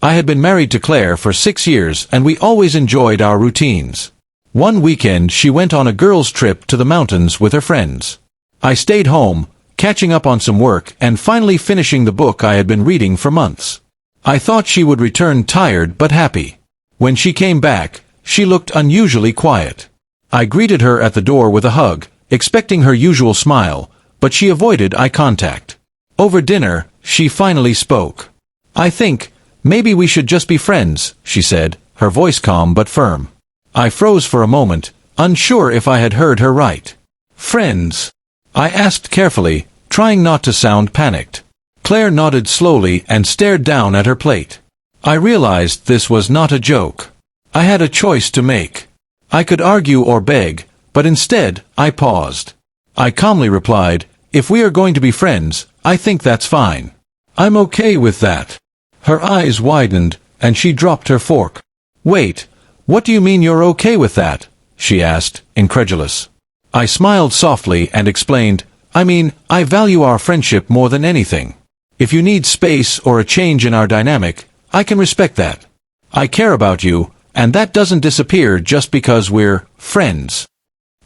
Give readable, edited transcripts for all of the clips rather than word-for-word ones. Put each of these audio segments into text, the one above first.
I had been married to Claire for 6 years and we always enjoyed our routines. One weekend she went on a girls' trip to the mountains with her friends. I stayed home, catching up on some work and finally finishing the book I had been reading for months. I thought she would return tired but happy. When she came back, she looked unusually quiet. I greeted her at the door with a hug, expecting her usual smile, but she avoided eye contact. Over dinner, she finally spoke. "I think, maybe we should just be friends," she said, her voice calm but firm. I froze for a moment, unsure if I had heard her right. "Friends?" I asked carefully, trying not to sound panicked. Claire nodded slowly and stared down at her plate. I realized this was not a joke. I had a choice to make. I could argue or beg, but instead, I paused. I calmly replied, "If we are going to be friends, I think that's fine. I'm okay with that." Her eyes widened, and she dropped her fork. "Wait, what do you mean you're okay with that?" she asked, incredulous. I smiled softly and explained, "I mean, I value our friendship more than anything. If you need space or a change in our dynamic, I can respect that. I care about you, and that doesn't disappear just because we're friends."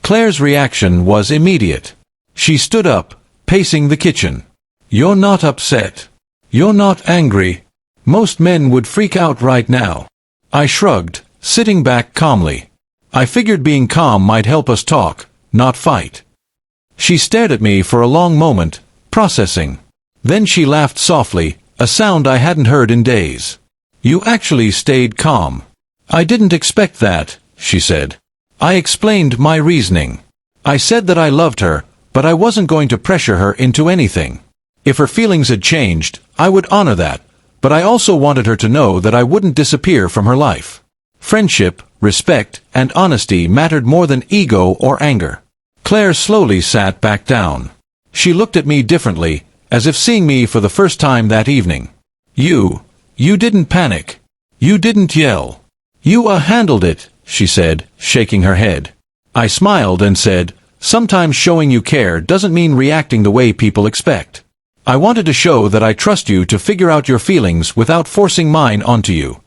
Claire's reaction was immediate. She stood up, pacing the kitchen. "You're not upset. You're not angry. Most men would freak out right now." I shrugged, sitting back calmly. I figured being calm might help us talk, not fight. She stared at me for a long moment, processing. Then she laughed softly, a sound I hadn't heard in days. "You actually stayed calm." "I didn't expect that," she said. I explained my reasoning. I said that I loved her, but I wasn't going to pressure her into anything. If her feelings had changed, I would honor that, but I also wanted her to know that I wouldn't disappear from her life. Friendship, respect, and honesty mattered more than ego or anger. Claire slowly sat back down. She looked at me differently, as if seeing me for the first time that evening. You didn't panic. You didn't yell. You handled it," she said, shaking her head. I smiled and said, "Sometimes showing you care doesn't mean reacting the way people expect. I wanted to show that I trust you to figure out your feelings without forcing mine onto you."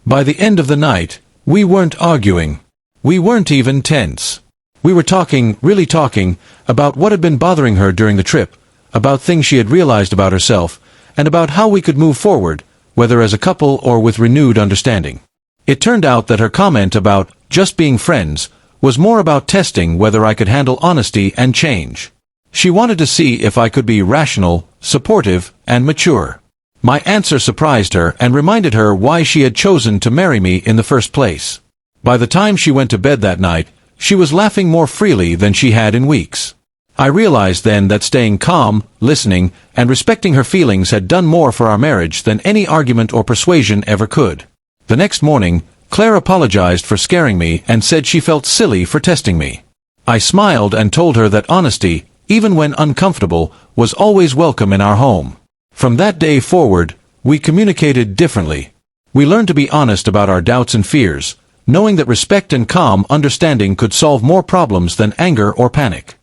By the end of the night, we weren't arguing. We weren't even tense. We were talking, really talking, about what had been bothering her during the trip, about things she had realized about herself, and about how we could move forward, whether as a couple or with renewed understanding. It turned out that her comment about just being friends was more about testing whether I could handle honesty and change. She wanted to see if I could be rational, supportive, and mature. My answer surprised her and reminded her why she had chosen to marry me in the first place. By the time she went to bed that night, she was laughing more freely than she had in weeks. I realized then that staying calm, listening, and respecting her feelings had done more for our marriage than any argument or persuasion ever could. The next morning, Claire apologized for scaring me and said she felt silly for testing me. I smiled and told her that honesty, even when uncomfortable, was always welcome in our home. From that day forward, we communicated differently. We learned to be honest about our doubts and fears, knowing that respect and calm understanding could solve more problems than anger or panic.